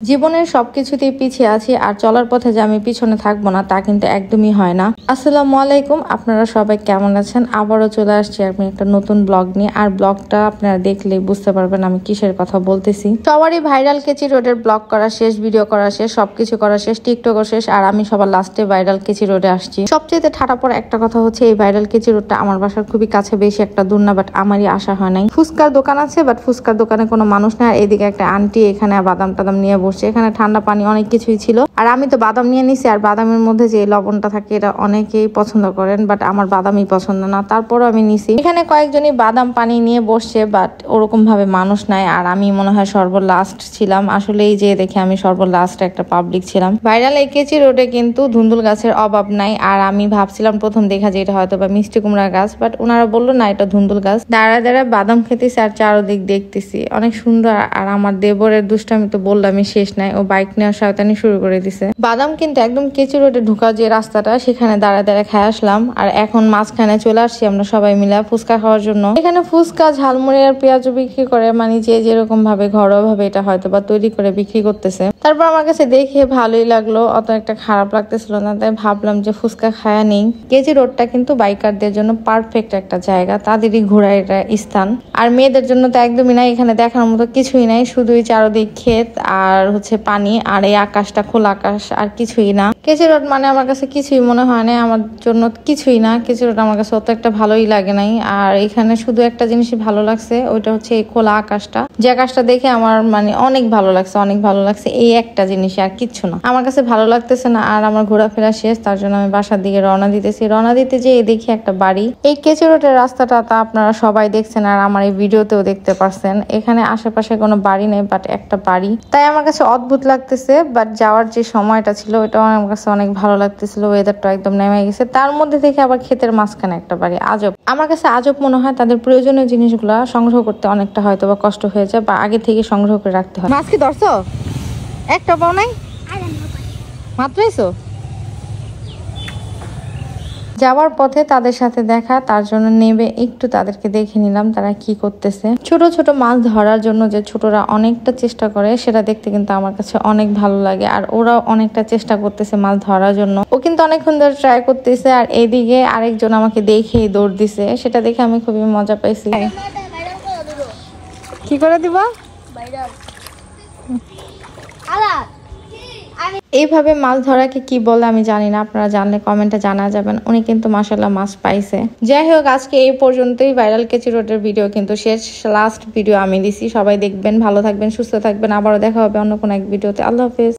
জীবনের সবকিছুতেই পিছিয়ে আছি আর চলার পথে যে আমি পিছনে থাকবো না তা কিন্তু একদমই হয় না। আসসালামু আলাইকুম, আপনারা সবাই কেমন আছেন? আবারও চলে আসছি আমি একটা নতুন ব্লগ নিয়ে। আর ব্লগটা আপনারা দেখলেই বুঝতে পারবেন আমি কিসের কথা বলতেছি। সবারই ভাইরাল কেচি রোডের ব্লগ করা শেষ, ভিডিও করা শেষ, সবকিছু করা শেষ, টিকটকও শেষ, আর আমি সবার লাস্টে ভাইরাল কেচি রোডে আসছি। সবচেয়ে ঠাটা পড়া একটা কথা হচ্ছে এই ভাইরাল কেচি রোডটা আমার বাসার খুবই কাছে, বেশি একটা দূর না, বাট আমারই আসা হয় নাই। ফুচকার দোকান আছে, বাট ফুচকার দোকানে কোনো মানুষ নেই। আর এদিকে একটা আন্টি এখানে বাদাম টাদাম নিয়ে বসছে, এখানে ঠান্ডা পানি অনেক কিছুই ছিল। আর আমি তো বাদাম নিয়ে নিছি, আর বাদামের মধ্যে যে লবণটা থাকে এটা অনেকেই পছন্দ করেন, বাট আমার বাদামই পছন্দ না, তারপরও আমি নিছি। এখানে কয়েকজনই বাদাম পানি নিয়ে বসছে, বাট ওরকম ভাবে মানুষ নাই। আর আমি মনে হয় সর্বলাস্ট ছিলাম, আসলে এই যে দেখে আমি সর্বলাস্ট একটা পাবলিক ছিলাম। ভাইরাল এই কেচি রোডে কিন্তু ধুন্দুল গাছের অভাব নাই। আর আমি ভাবছিলাম প্রথম দেখা যে এটা হয়তো বা মিষ্টি কুমড়া গাছ, বাট ওনারা বললো না এটা ধুন্দুল গাছ। দাঁড়া দাঁড়া বাদাম খেতেছি আর চারোদিক দেখতেছি, অনেক সুন্দর। আর আমার দেবরের দুষ্টামি তো বললামই শেষ নাই, ও বাইক নেওয়ার শয়তানি শুরু করে দিছে। বাদাম কিন্তু একদম কেচি রোডে ঢোকা যে রাস্তাটা, সেখানে দাঁড়া দাঁড়া খেয়ে আসলাম। আর এখন মাঝখানে চলে আসছি আমরা সবাই মিলে ফুচকা খাওয়ার জন্য। এখানে ফুচকা, ঝালমুড়ি আর পেঁয়াজও বিক্রি করে, মানে যে যেরকম ভাবে ঘরোয়া ভাবে এটা হয়তো বা তৈরি করে বিক্রি করতেছে। তারপর আমার কাছে দেখে ভালোই লাগলো, অত একটা খারাপ লাগতেছিল না, তাই ভাবলাম যে ফুচকা খায়া নেই। কেচি রোডটা কিন্তু বাইকারদের জন্য পারফেক্ট একটা জায়গা, তাদেরই ঘোরার এটা স্থান। আর মেয়েদের জন্য তো একদমই নাই, এখানে দেখার মতো কিছুই নাই, শুধুই চারদিক ক্ষেত আর হচ্ছে পানি, আর এই আকাশটা খোলা আকাশ, আর কিছুই না। কেচি রোড মানে আমার কাছে কিছুই মনে হয় না, আমার জন্য কিছুই না। কেচি রোড আমার কাছে অত একটা ভালোই লাগে নাই। আর এখানে শুধু একটা জিনিসই ভালো লাগছে, ওইটা হচ্ছে এই খোলা আকাশটা। যে আকাশটা দেখে আমার মানে অনেক ভালো লাগছে, অনেক ভালো লাগছে, এই একটা জিনিস, আর কিচ্ছু না। আমার কাছে ভালো লাগতেছে না। আর আমার ঘোরাফেরা শেষ, তার জন্য আমি বাসার দিকে রওনা দিতেছি। রওনা দিতে যেয়ে দেখি একটা বাড়ি। এই কেচি রোডের রাস্তাটা তা আপনারা সবাই দেখছেন, আর আমার এই ভিডিওতেও দেখতে পারছেন। এখানে আশেপাশে কোনো বাড়ি নেই, বাট একটা বাড়ি, তাই আমার কাছে অদ্ভুত লাগতেছে। বাট যাওয়ার যে সময়টা ছিল ওইটাও আমার কাছে অনেক ভালো লাগতেছিল, ওয়েদারটা একদম নেমে গেছে। তার মধ্যে থেকে আবার ক্ষেতের মাঝখানে একটা বাড়ি, আজব। আমার কাছে আজব মনে হয় তাদের প্রয়োজনীয় জিনিসগুলা সংগ্রহ করতে অনেকটা হয়তো বা কষ্ট হয়ে যায়, বা আগে থেকে সংগ্রহ করে রাখতে হয়। মাছ কি ধরছো? একটা পাও নাই, মাত্র এসো। যাওয়ার পথে তাদের সাথে দেখা, তার জন্য নেবে একটু তাদেরকে দেখে নিলাম তারা কি করতেছে। ছোট ছোট মাছ ধরার জন্য যে ছোটরা অনেকটা চেষ্টা করে, সেটা দেখতে কিন্তু আমার কাছে অনেক ভালো লাগে। আর ওরাও অনেকটা চেষ্টা করতেছে মাছ ধরার জন্য, ও কিন্তু অনেকক্ষণ ধরে ট্রাই করতেছে। আর এইদিকে আরেকজন আমাকে দেখেই দৌড় দিছে, সেটা দেখে আমি খুবই মজা পাইছি। কি করে দিবা? এইভাবে মাছ ধরাকে কি বলে আমি জানি না, আপনারা জানলে কমেন্টে জানা যাবেন। উনি কিন্তু মাশাআল্লাহ মাছ পাইছে। যাই হোক, আজকে এই পর্যন্তই। ভাইরাল কেচি রোডের ভিডিও কিন্তু শেষ, লাস্ট ভিডিও আমি দিছি। সবাই দেখবেন, ভালো থাকবেন, সুস্থ থাকবেন। আবারও দেখা হবে অন্য কোনো এক ভিডিওতে। আল্লাহ হাফেজ।